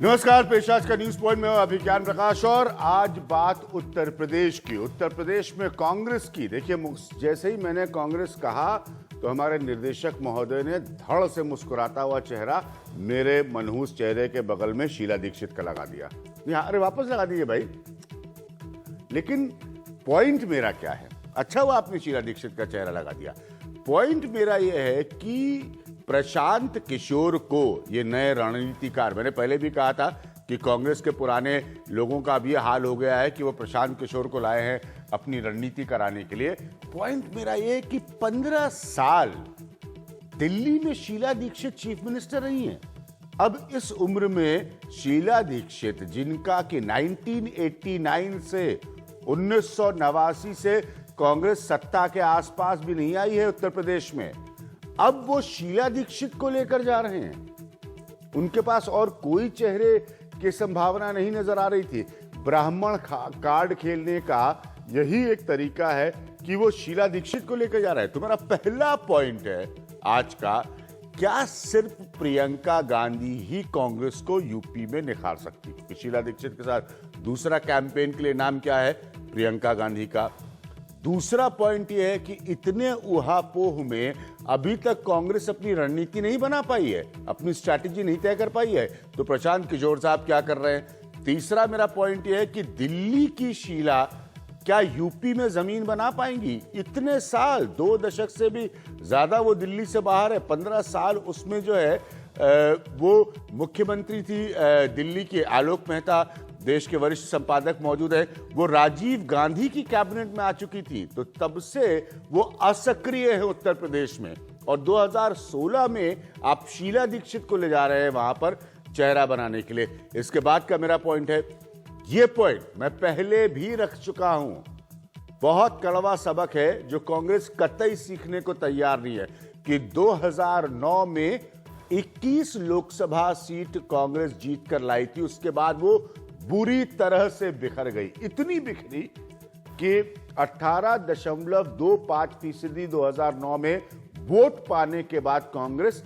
नमस्कार, पेश आज का न्यूज पॉइंट में अभिज्ञान प्रकाश। और आज बात उत्तर प्रदेश की। उत्तर प्रदेश में कांग्रेस की। देखिए, जैसे ही मैंने कांग्रेस कहा तो हमारे निर्देशक महोदय ने धड़ से मुस्कुराता हुआ चेहरा मेरे मनहूस चेहरे के बगल में शीला दीक्षित का लगा दिया। अरे वापस लगा दीजिए भाई। लेकिन पॉइंट मेरा क्या है? अच्छा हुआ आपने शीला दीक्षित का चेहरा लगा दिया। पॉइंट मेरा यह है कि प्रशांत किशोर को, ये नए रणनीतिकार, मैंने पहले भी कहा था कि कांग्रेस के पुराने लोगों का अब ये हाल हो गया है कि वो प्रशांत किशोर को लाए हैं अपनी रणनीति कराने के लिए। पॉइंट मेरा ये कि 15 साल दिल्ली में शीला दीक्षित चीफ मिनिस्टर रही हैं। अब इस उम्र में शीला दीक्षित, जिनका कि 1989 से 1989 से कांग्रेस सत्ता के आसपास भी नहीं आई है उत्तर प्रदेश में, अब वो शीला दीक्षित को लेकर जा रहे हैं। उनके पास और कोई चेहरे की संभावना नहीं नजर आ रही थी। ब्राह्मण कार्ड खेलने का यही एक तरीका है कि वो शीला दीक्षित को लेकर जा रहा है। तो मेरा पहला पॉइंट है आज का, क्या सिर्फ प्रियंका गांधी ही कांग्रेस को यूपी में निखार सकती है? शीला दीक्षित के साथ दूसरा कैंपेन के लिए नाम क्या है? प्रियंका गांधी का। दूसरा पॉइंट यह है कि इतने उहापोह में अभी तक कांग्रेस अपनी रणनीति नहीं बना पाई है, अपनी स्ट्रैटेजी नहीं तय कर पाई है। तो प्रशांत किशोर साहब क्या कर रहे हैं? तीसरा मेरा पॉइंट यह है कि दिल्ली की शीला क्या यूपी में जमीन बना पाएंगी? इतने साल, 2 दशक से भी ज्यादा वो दिल्ली से बाहर है। 15 साल उसमें जो है वो मुख्यमंत्री थी दिल्ली की। आलोक मेहता देश के वरिष्ठ संपादक मौजूद है, वो राजीव गांधी की कैबिनेट में आ चुकी थी। तो तब से वो असक्रिय है उत्तर प्रदेश में। और 2016 में आप शीला दीक्षित को ले जा रहे हैं वहां पर चेहरा बनाने के लिए। इसके बाद का मेरा पॉइंट है, ये पॉइंट मैं पहले भी रख चुका हूं, बहुत कड़वा सबक है जो कांग्रेस कतई सीखने को तैयार नहीं है, कि 2009 में 21 लोकसभा सीट कांग्रेस जीत कर लाई थी। उसके बाद वो बुरी तरह से बिखर गई, इतनी बिखरी कि 18.25% 2009 में वोट पाने के बाद कांग्रेस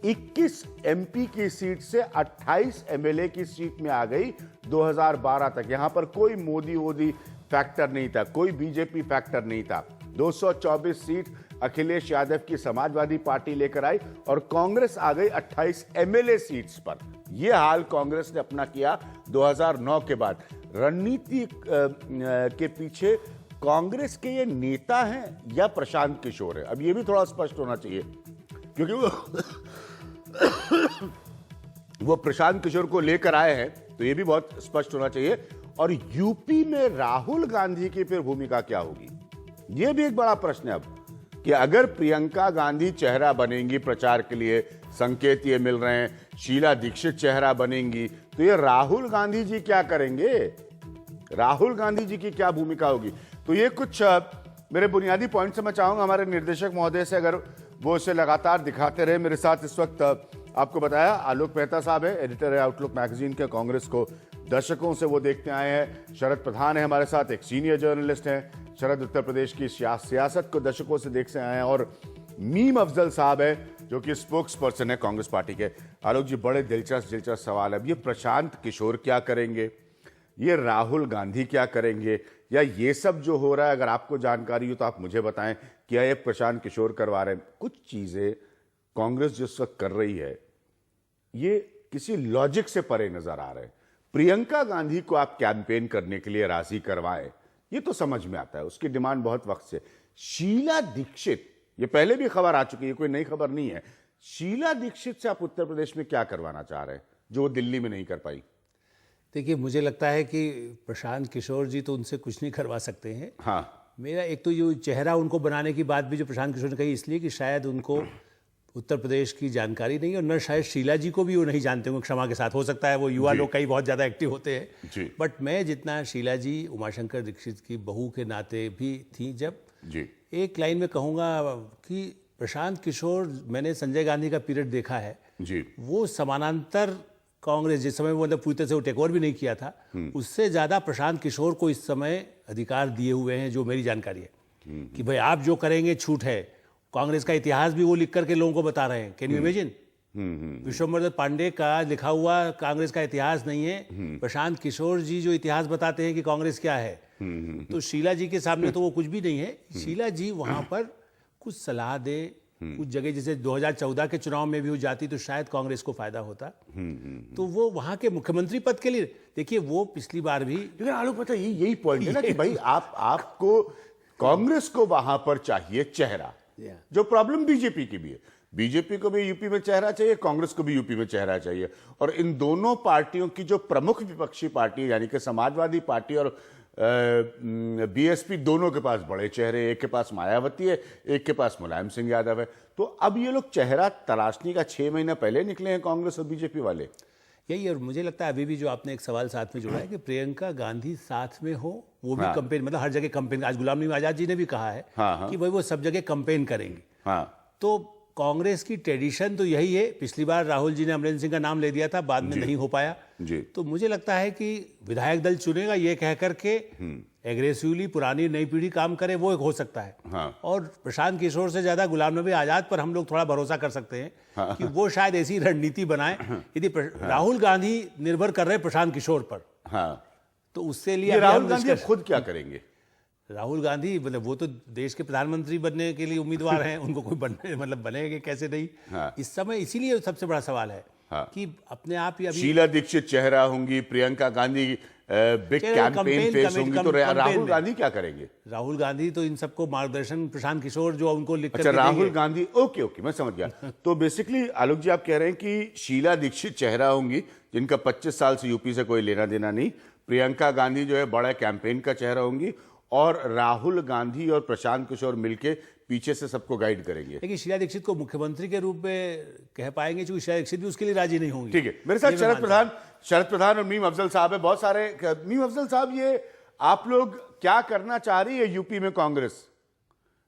21 एमपी की सीट से 28 एमएलए की सीट में आ गई 2012 तक। यहां पर कोई मोदी फैक्टर नहीं था, कोई बीजेपी फैक्टर नहीं था। 224 सीट अखिलेश यादव की समाजवादी पार्टी लेकर आई और कांग्रेस आ गई 28 एमएलए सीट्स पर। यह हाल कांग्रेस ने अपना किया 2009 के बाद। रणनीति के पीछे कांग्रेस के ये नेता हैं या प्रशांत किशोर है? अब ये भी थोड़ा स्पष्ट होना चाहिए, क्योंकि वो प्रशांत किशोर को लेकर आए हैं, तो ये भी बहुत स्पष्ट होना चाहिए। और यूपी में राहुल गांधी की फिर भूमिका क्या होगी? ये भी एक बड़ा प्रश्न है अब, कि अगर प्रियंका गांधी चेहरा बनेंगी प्रचार के लिए, संकेत ये मिल रहे हैं शीला दीक्षित चेहरा बनेंगी, तो ये राहुल गांधी जी क्या करेंगे? राहुल गांधी जी की क्या भूमिका होगी? तो ये कुछ मेरे बुनियादी पॉइंट से मैं चाहूंगा हमारे निर्देशक महोदय से, अगर वो इसे लगातार दिखाते रहे। मेरे साथ इस वक्त आपको बताया आलोक मेहता साहब है, एडिटर है आउटलुक मैगजीन के, कांग्रेस को दशकों से वो देखते आए हैं। शरद प्रधान है हमारे साथ, एक सीनियर जर्नलिस्ट हैं। शरद उत्तर प्रदेश की सियासत को दशकों से देखते आए हैं। और मीम अफजल साहब है, जो कि स्पोक्स पर्सन है कांग्रेस पार्टी के। आलोक जी, बड़े दिलचस्प सवाल है। अब ये प्रशांत किशोर क्या करेंगे, ये राहुल गांधी क्या करेंगे, या ये सब जो हो रहा है, अगर आपको जानकारी हो तो आप मुझे बताएं, क्या ये प्रशांत किशोर करवा रहे हैं? कुछ चीजें कांग्रेस जिस वक्त कर रही है, ये किसी लॉजिक से परे नजर आ रहे हैं। प्रियंका गांधी को आप कैंपेन करने के लिए राजी करवाएं, ये तो समझ में आता है, उसकी डिमांड बहुत वक्त से। शीला दीक्षित, ये पहले भी खबर आ चुकी है, कोई नई खबर नहीं है। शीला दीक्षित से आप उत्तर प्रदेश में क्या करवाना चाह रहे हैं जो वो दिल्ली में नहीं कर पाई? देखिए, मुझे लगता है कि प्रशांत किशोर जी तो उनसे कुछ नहीं करवा सकते हैं। हाँ, मेरा एक तो ये चेहरा उनको बनाने की बात भी जो प्रशांत किशोर ने कही, इसलिए कि शायद उनको उत्तर प्रदेश की जानकारी नहीं, और न शायद शीला जी को भी वो नहीं जानते होंगे, क्षमा के साथ। हो सकता है वो युवा लोग कई बहुत ज़्यादा एक्टिव होते हैं, बट मैं जितना शीला जी उमाशंकर दीक्षित की बहू के नाते भी थी, जब जी एक लाइन में कहूँगा कि प्रशांत किशोर, मैंने संजय गांधी का पीरियड देखा है जी, वो समानांतर कांग्रेस जिस समय वो मतलब पूरी तरह से वो टेक ओवर भी नहीं किया था, उससे ज़्यादा प्रशांत किशोर को इस समय अधिकार दिए हुए हैं, जो मेरी जानकारी है। कि भाई आप जो करेंगे छूट है। कांग्रेस का इतिहास भी वो लिख करके लोगों को बता रहे हैं। Can you imagine? Vishwambhar Pandey का लिखा हुआ कांग्रेस का इतिहास नहीं है। प्रशांत किशोर जी जो इतिहास बताते हैं कि कांग्रेस क्या है, तो शीला जी के सामने तो वो कुछ भी नहीं है। शीला जी वहां पर कुछ सलाह दे, कुछ जगह जैसे 2014 के चुनाव में भी वो जाती तो शायद कांग्रेस को फायदा होता। तो वो वहां के मुख्यमंत्री पद के लिए, देखिए वो पिछली बार भी, लेकिन आलोक पता यही पॉइंट है ना कि भाई आपको कांग्रेस को वहां पर चाहिए चेहरा, जो प्रॉब्लम बीजेपी की भी है। बीजेपी को भी यूपी में चेहरा चाहिए, कांग्रेस को भी यूपी में चेहरा चाहिए, और इन दोनों पार्टियों की जो प्रमुख विपक्षी पार्टी यानी कि समाजवादी पार्टी और बीएसपी, दोनों के पास बड़े चेहरे, एक के पास मायावती है, एक के पास मुलायम सिंह यादव है। तो अब ये लोग चेहरा तलाशने का 6 महीने पहले निकले हैं कांग्रेस और बीजेपी वाले। यही, और मुझे लगता है अभी भी जो आपने एक सवाल साथ में जोड़ा है कि प्रियंका गांधी साथ में हो, वो भी कंपेन, मतलब हर जगह कंपेन। आज गुलाम नबी आजाद जी ने भी कहा है कि भाई वो सब जगह कंपेन करेंगे। तो कांग्रेस की ट्रेडिशन तो यही है। पिछली बार राहुल जी ने अमरिंदर सिंह का नाम ले दिया था, बाद में नहीं हो पाया जी। तो मुझे लगता है कि विधायक दल चुनेगा ये कह करके एग्रेसिवली पुरानी नई पीढ़ी काम करे, वो एक हो सकता है। और प्रशांत किशोर से ज्यादा गुलाम नबी आजाद पर हम लोग थोड़ा भरोसा कर सकते हैं कि वो शायद ऐसी रणनीति बनाए। यदि राहुल गांधी निर्भर कर रहे प्रशांत किशोर पर, तो उससे लिए राहुल गांधी खुद क्या करेंगे? राहुल गांधी मतलब वो तो देश के प्रधानमंत्री बनने के लिए उम्मीदवार हैं, उनको कोई बनने मतलब बनेंगे कैसे नहीं इस समय। इसीलिए सबसे बड़ा सवाल है कि अपने आप ही अभी शीला दीक्षित चेहरा होंगी, Priyanka Gandhi big campaign face होंगी, तो राहुल गांधी क्या करेंगे? राहुल गांधी तो इन सबको मार्गदर्शन, प्रशांत किशोर जो उनको लिख कर, अच्छा राहुल गांधी, ओके मैं समझ गया। तो बेसिकली आलोक जी आप कह रहे हैं कि शीला दीक्षित चेहरा होंगी जिनका 25 साल से यूपी से कोई लेना देना नहीं, प्रियंका गांधी जो है बड़ा कैंपेन का चेहरा होंगी, और राहुल गांधी और प्रशांत किशोर मिलके पीछे से सबको गाइड करेंगे। लेकिन शीला दीक्षित को मुख्यमंत्री के रूप में कह पाएंगे, क्योंकि शीला दीक्षित भी उसके लिए राजी नहीं होंगी। ठीक है, मेरे साथ शरद प्रधान और मीम अफजल साहब है, बहुत सारे। मीम अफजल साहब, ये आप लोग क्या करना चाह रही है यूपी में कांग्रेस?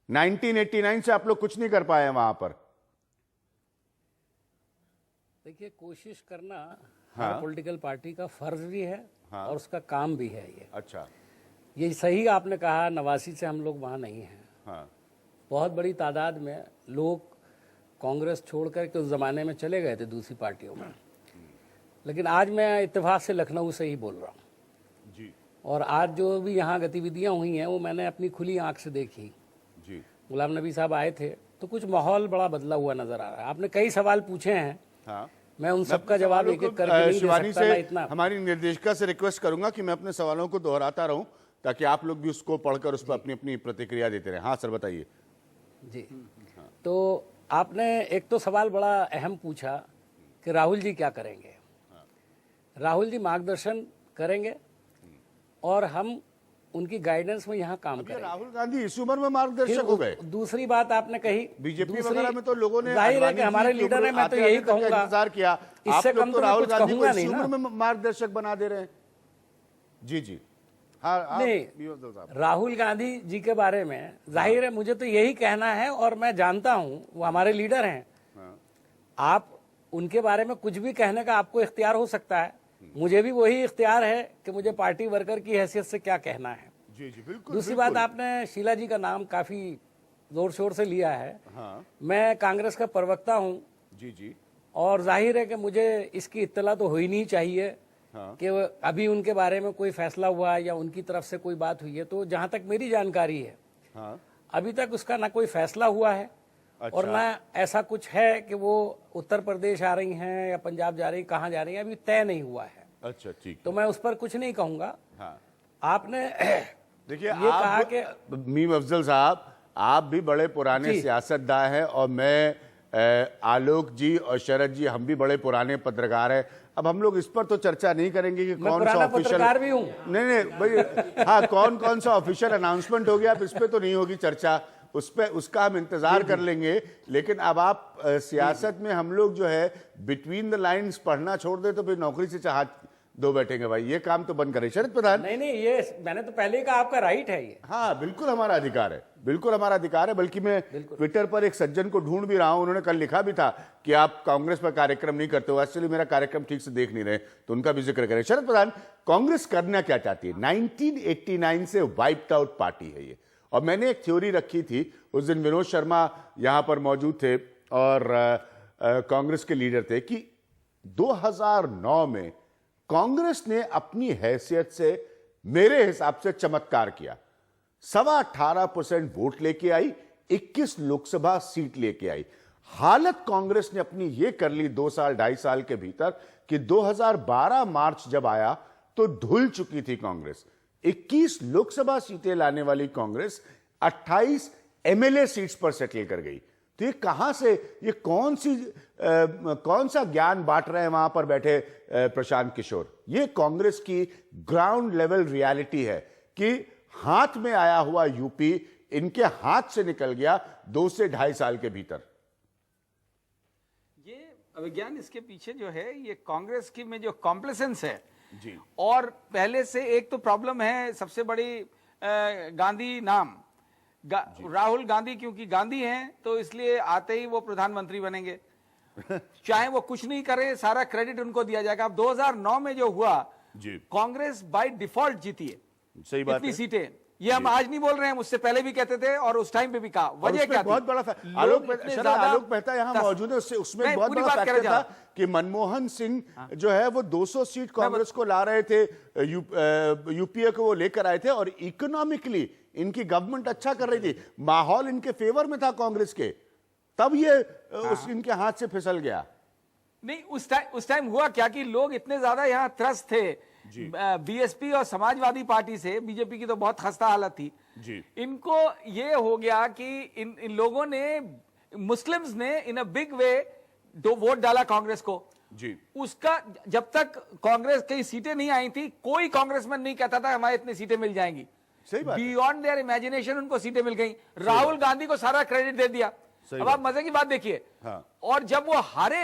1989 से आप लोग कुछ नहीं कर पाए वहां पर। देखिए, कोशिश करना हर पॉलिटिकल पार्टी का फर्ज भी है और उसका काम भी है। ये अच्छा, ये सही आपने कहा, 89 से हम लोग वहाँ नहीं हैं। बहुत बड़ी तादाद में लोग कांग्रेस छोड़कर के उस ज़माने में चले गए थे दूसरी पार्टियों में, लेकिन आज मैं इत्तेफाक से लखनऊ से ही बोल रहा हूँ जी। और आज जो भी यहाँ गतिविधियाँ हुई हैं वो मैंने अपनी खुली आंख से देखी जी। गुलाम नबी साहब आए थे तो कुछ माहौल बड़ा बदला हुआ नजर आ रहा है। आपने कई सवाल पूछे हैं, मैं उन सबका जवाब एक एक करके नहीं दे सकता। इतना हमारी निर्देशिका से रिक्वेस्ट करूंगा कि मैं अपने सवालों को दोहराता रहूं ताकि आप लोग भी उसको पढ़कर उस पर अपनी अपनी प्रतिक्रिया देते रहे। हाँ सर, बताइए जी। तो आपने एक तो सवाल बड़ा अहम पूछा कि राहुल जी क्या करेंगे। राहुल जी मार्गदर्शन करेंगे और हम उनकी गाइडेंस में यहाँ काम करेंगे। राहुल गांधी इस उम्र में मार्गदर्शक हो गए। दूसरी बात आपने कही, बीजेपी वगैरह में तो लोगों ने, जाहिर है कि हमारे लीडर है, मैं तो यही कहूंगा इंतजार किया, इससे कम तो राहुल गांधी को इस नहीं उम्र में मार्गदर्शक बना दे रहे हैं। जी जी हाँ, नहीं, राहुल गांधी जी के बारे में जाहिर है मुझे तो यही कहना है, और मैं जानता हूं वो हमारे लीडर हैं। आप उनके बारे में कुछ भी कहने का आपको इख्तियार हो सकता है, मुझे भी वही इख्तियार है कि मुझे पार्टी वर्कर की हैसियत से क्या कहना है। जी जी बिल्कुल। दूसरी बात, आपने शीला जी का नाम काफी जोर शोर से लिया है। मैं कांग्रेस का प्रवक्ता हूं जी जी, और जाहिर है कि मुझे इसकी इत्तला तो होनी ही चाहिए कि अभी उनके बारे में कोई फैसला हुआ है या उनकी तरफ से कोई बात हुई है। तो जहां तक मेरी जानकारी है अभी तक उसका ना कोई फैसला हुआ है। अच्छा। और ना ऐसा कुछ है कि वो उत्तर प्रदेश आ रही हैं या पंजाब जा रही, कहाँ जा रही हैं, अभी तय नहीं हुआ है। अच्छा ठीक, तो मैं उस पर कुछ नहीं कहूंगा। आपने देखिए ये कहा कि मीम अफजल साहब, आप भी बड़े पुराने सियासतदान हैं, और मैं आलोक जी और शरद जी, हम भी बड़े पुराने पत्रकार हैं। अब हम लोग इस पर तो चर्चा नहीं करेंगे कि कौन सा ऑफिशियल भी हूं। नहीं भाई, हाँ कौन सा ऑफिशियल अनाउंसमेंट हो गया, अब इस पे तो नहीं होगी चर्चा, उस पे उसका हम इंतजार कर लेंगे। लेकिन अब आप सियासत में हम लोग जो है बिटवीन द लाइंस पढ़ना छोड़ दे तो फिर नौकरी से चाह दो बैठेंगे भाई, ये काम तो बंद करें। शरद प्रधान, नहीं, ये मैंने तो पहले ही कहा, आपका राइट है ये। हाँ बिल्कुल हमारा अधिकार है, बिल्कुल हमारा अधिकार है। बल्कि मैं ट्विटर पर एक सज्जन को ढूंढ भी रहा हूं, उन्होंने कल लिखा भी था कि आप कांग्रेस पर कार्यक्रम नहीं करते हो, एक्चुअली मेरा कार्यक्रम ठीक से देख नहीं रहे, तो उनका भी जिक्र करें। शरद प्रधान, कांग्रेस करना क्या चाहती है? 1989 से वाइप्ड आउट पार्टी है ये, और मैंने एक थ्योरी रखी थी, उस दिन विनोद शर्मा यहां पर मौजूद थे, और कांग्रेस के लीडर थे कि 2009 में कांग्रेस ने अपनी हैसियत से मेरे हिसाब से चमत्कार किया। 18.25% वोट लेके आई, 21 लोकसभा सीट लेके आई। हालत कांग्रेस ने अपनी यह कर ली 2 साल 2.5 साल के भीतर कि 2012 मार्च जब आया तो धुल चुकी थी कांग्रेस। 21 लोकसभा सीटें लाने वाली कांग्रेस 28 एमएलए सीट्स पर सेटल कर गई। तो ये कहां से, ये कौन सा ज्ञान बांट रहे हैं वहां पर बैठे प्रशांत किशोर? ये कांग्रेस की ग्राउंड लेवल रियलिटी है कि हाथ में आया हुआ यूपी इनके हाथ से निकल गया 2 से 2.5 साल के भीतर। ये विज्ञान इसके पीछे जो है, ये कांग्रेस की में जो कॉम्प्लेसेंस है जी, और पहले से एक तो प्रॉब्लम है सबसे बड़ी गांधी नाम, राहुल गांधी, क्योंकि गांधी हैं तो इसलिए आते ही वो प्रधानमंत्री बनेंगे। चाहे वो कुछ नहीं करे, सारा क्रेडिट उनको दिया जाएगा। अब 2009 में जो हुआ, कांग्रेस बाय डिफॉल्ट जीती है, सही बात इतनी है। सीटें। ये हम आज नहीं बोल रहे हैं, मुझसे पहले भी कहते थे और उस टाइम पे भी कहा। वजह क्या थी? बहुत बड़ा आलोक मेहता यहाँ मौजूद है, उसमें बहुत बड़ा फैक्टर था कि मनमोहन सिंह जो है वो 200 सीट कांग्रेस को ला रहे थे, यूपीए को वो लेकर आए थे और इकोनॉमिकली इनकी गवर्नमेंट अच्छा कर रही थी, माहौल इनके फेवर में था कांग्रेस के, तब ये इनके हाथ से फिसल गया। नहीं, उस टाइम हुआ क्या कि लोग इतने ज्यादा यहाँ त्रस्त थे बीएसपी और समाजवादी पार्टी से, बीजेपी की तो बहुत खस्ता हालत थी जी। इनको ये हो गया कि इन लोगों ने, मुस्लिम्स ने इन अ बिग वे वोट डाला कांग्रेस को जी। उसका जब तक कांग्रेस की सीटें नहीं आई थी, कोई कांग्रेसमैन नहीं कहता था हमारे इतनी सीटें मिल जाएंगी। सही बात, बियॉन्ड देयर इमेजिनेशन उनको सीटें मिल गई। राहुल गांधी को सारा क्रेडिट दे दिया। अब आप मजे की बात देखिए, और जब वो हारे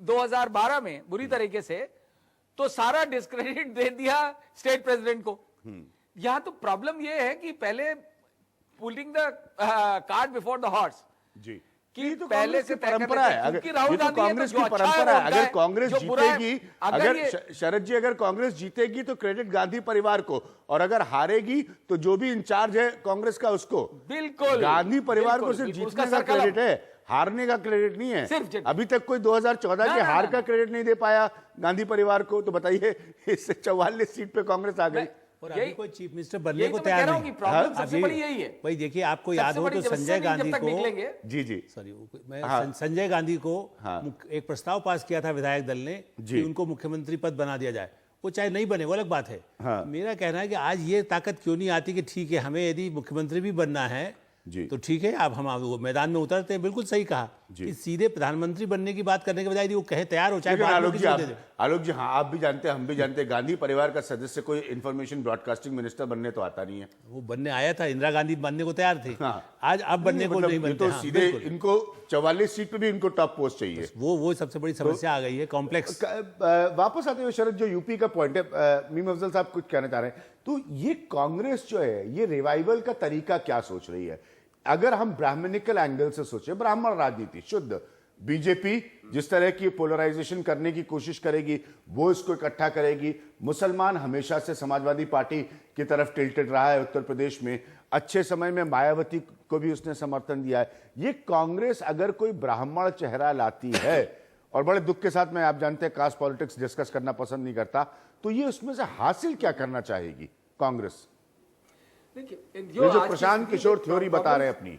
2012 में बुरी तरीके से, तो सारा डिस्क्रेडिट दे दिया स्टेट प्रेसिडेंट को। यहां तो प्रॉब्लम यह है कि पहले putting the cart before the horse जी, कि तो पहले से परंपरा है। अगर राहुल गांधी कांग्रेस की परंपरा है, अगर कांग्रेस जीतेगी, अगर शरद जी अगर कांग्रेस जीतेगी तो क्रेडिट गांधी परिवार को, और अगर हारेगी तो जो भी इंचार्ज है कांग्रेस का उसको। बिल्कुल, गांधी परिवार को सिर्फ जीतने का क्रेडिट है, हारने का क्रेडिट नहीं है। अभी तक कोई 2014 के हार का क्रेडिट नहीं दे पाया गांधी परिवार को, तो बताइए इससे 44 सीट पे कांग्रेस आ गई और अभी कोई चीफ मिनिस्टर बनने को तो तैयार नहीं। प्रॉब्लम सबसे बड़ी यही है भाई। देखिए, आपको याद हो तो संजय गांधी को, जी सॉरी, मैं संजय गांधी को एक प्रस्ताव पास किया था विधायक दल ने कि उनको मुख्यमंत्री पद बना दिया जाए। वो चाहे नहीं बने, वो अलग बात है। मेरा कहना है कि आज ये ताकत क्यों नहीं आती कि ठीक है, हमें यदि मुख्यमंत्री भी बनना है जी, तो ठीक है, आप हम मैदान में उतरते हैं। बिल्कुल सही कहा कि सीधे प्रधानमंत्री बनने की बात करने के बजाय वो कहे तैयार हो, चाहे आलोक जी, हाँ, आप भी जानते हैं, हम भी जानते हैं, गांधी परिवार का सदस्य कोई इंफॉर्मेशन ब्रॉडकास्टिंग मिनिस्टर बनने तो आता नहीं है। वो बनने आया था, इंदिरा गांधी बनने को तैयार थी। आज अब बनने को नहीं बनते। तो सीधे इनको 44 सीट पे भी इनको टॉप पोस्ट चाहिए। वो सबसे बड़ी समस्या आ गई है, कॉम्प्लेक्स। वापस आते हुए शरद, जो यूपी का पॉइंट है, मीम अफजल साहब कुछ कहना चाह रहे हैं, तो ये कांग्रेस जो है, ये रिवाइवल का तरीका क्या सोच रही है? अगर हम ब्राह्मणिकल एंगल से सोचे, ब्राह्मण राजनीति शुद्ध, बीजेपी जिस तरह की पोलराइजेशन करने की कोशिश करेगी वो इसको इकट्ठा करेगी। मुसलमान हमेशा से समाजवादी पार्टी की तरफ टिल्टेड रहा है उत्तर प्रदेश में, अच्छे समय में मायावती को भी उसने समर्थन दिया है। ये कांग्रेस अगर कोई ब्राह्मण चेहरा लाती है, और बड़े दुख के साथ मैं, आप जानते हैं, कास्ट पॉलिटिक्स डिस्कस करना पसंद नहीं करता, तो ये उसमें से हासिल क्या करना चाहेगी कांग्रेस? देखिए, जो प्रशांत किशोर थ्योरी बता रहे हैं अपनी,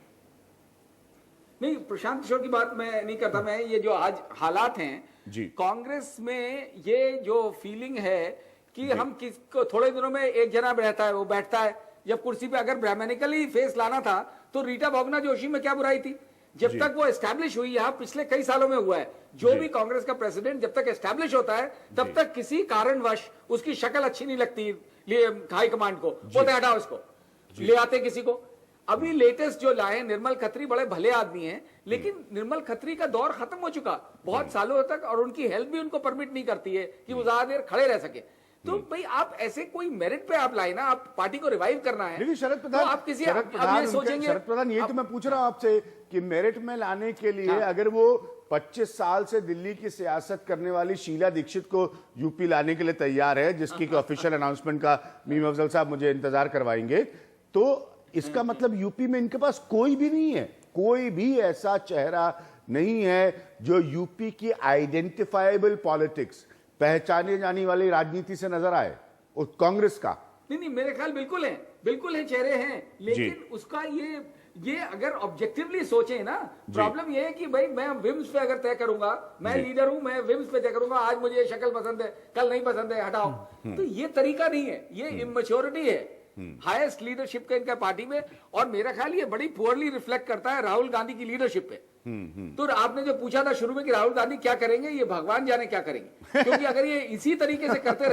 नहीं, प्रशांत किशोर की बात मैं नहीं करता। मैं ये जो आज हालात हैं जी, कांग्रेस में ये जो फीलिंग है कि हम किसको थोड़े दिनों में एक जना बैठता है, वो बैठता है। जब कुर्सी पे अगर ब्राह्मणिकली फेस लाना था तो रीटा भोगना जोशी में क्या बुराई थी? जब तक वो एस्टैब्लिश हुई, यहाँ पिछले कई सालों में हुआ है, जो भी कांग्रेस का प्रेसिडेंट जब तक एस्टैब्लिश होता है तब तक किसी कारणवश उसकी शक्ल अच्छी नहीं लगती हाईकमांड को, बोलते हटाओ इसको, ले आते किसी को। अभी लेटेस्ट जो लाए निर्मल खत्री, बड़े भले आदमी हैं, लेकिन निर्मल खत्री का दौर खत्म हो चुका बहुत सालों तक, और उनकी हेल्थ भी उनको परमिट नहीं करती है कि वो ज्यादा देर खड़े रह सके। तो भाई आप ऐसे कोई मेरिट पे आप लाए ना, आप पार्टी को रिवाइव करना है। लेकिन शरद प्रधान, तो आप किसी ये सोचेंगे, शरद प्रधान, ये तो मैं पूछ रहा हूं आपसे कि मेरिट में लाने के लिए अगर वो 25 साल से दिल्ली की सियासत करने वाली शीला दीक्षित को यूपी लाने के लिए तैयार है, जिसकी ऑफिशियल अनाउंसमेंट का मीम अफजल साहब मुझे इंतजार करवाएंगे, तो इसका मतलब यूपी में इनके पास कोई भी नहीं है, कोई भी ऐसा चेहरा नहीं है जो यूपी की आइडेंटिफाइबल पॉलिटिक्स, पहचाने जाने वाली राजनीति से नजर आए कांग्रेस का? नहीं, मेरे ख्याल बिल्कुल है चेहरे हैं, लेकिन उसका ये अगर ऑब्जेक्टिवली सोचे ना, प्रॉब्लम ये है कि भाई मैं विम्स पे अगर तय करूंगा, मैं लीडर हूं, मैं विम्स पे तय करूंगा, आज मुझे ये शक्ल पसंद है, कल नहीं पसंद है, हटाओ। तो ये तरीका नहीं है, ये इमेच्योरिटी है हाईएस्ट लीडरशिप के इनका पार्टी में, और मेरा ख्याल ये बड़ी पुअरली रिफ्लेक्ट करता है राहुल गांधी की लीडरशिप पे। तो आपने जो पूछा था शुरू में कि राहुल गांधी क्या करेंगे, ये भगवान जाने क्या करेंगे, क्योंकि अगर ये इसी तरीके से करते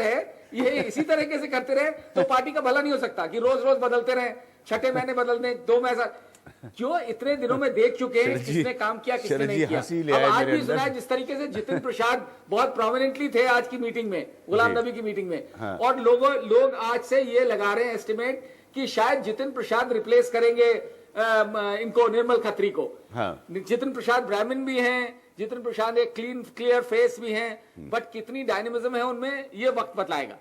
रहे तो पार्टी का भला नहीं हो सकता कि रोज रोज बदलते रहे, छठे महीने बदलते, 2 महीने, जो इतने दिनों में देख चुके हैं किसने काम किया किसने नहीं किया। अब आज भी सुना है जिस तरीके से जितिन प्रसाद बहुत प्रोमिनेंटली थे आज की मीटिंग में, गुलाम नबी की मीटिंग में, और लोग आज से ये लगा रहे हैं एस्टिमेट कि शायद जितिन प्रसाद रिप्लेस करेंगे इनको, निर्मल खत्री को। जितिन प्रसाद ब्राह्मण भी हैं, जितिन प्रसाद एक क्लियर फेस भी हैं, बट कितनी डायनेमिज्म है उनमें ये वक्त बतलाएगा।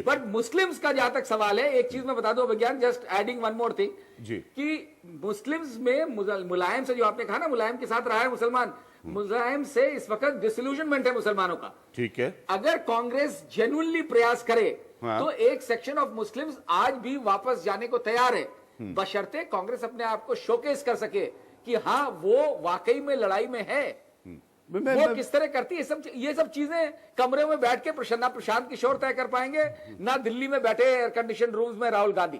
बट मुस्लिम्स का जहां तक सवाल है, एक चीज मैं बता दूं विज्ञान, just adding one more thing, कि मुस्लिम्स में मुलायम से, जो आपने कहा ना मुलायम के साथ रहा है मुसलमान, मुलायम से इस वक्त डिसइल्यूजनमेंट है मुसलमानों का। ठीक है, अगर कांग्रेस जेन्युइनली प्रयास करे तो एक सेक्शन ऑफ मुस्लिम्स आज भी वापस जाने को तैयार है, बशर्ते कांग्रेस अपने आप को शोकेस कर सके कि हाँ वो वाकई में लड़ाई में है। वो किस तरह करती है ये सब चीजें कमरे में बैठ के ना प्रशांत किशोर तय कर पाएंगे, ना दिल्ली में बैठे एयर कंडीशन रूम्स में राहुल गांधी।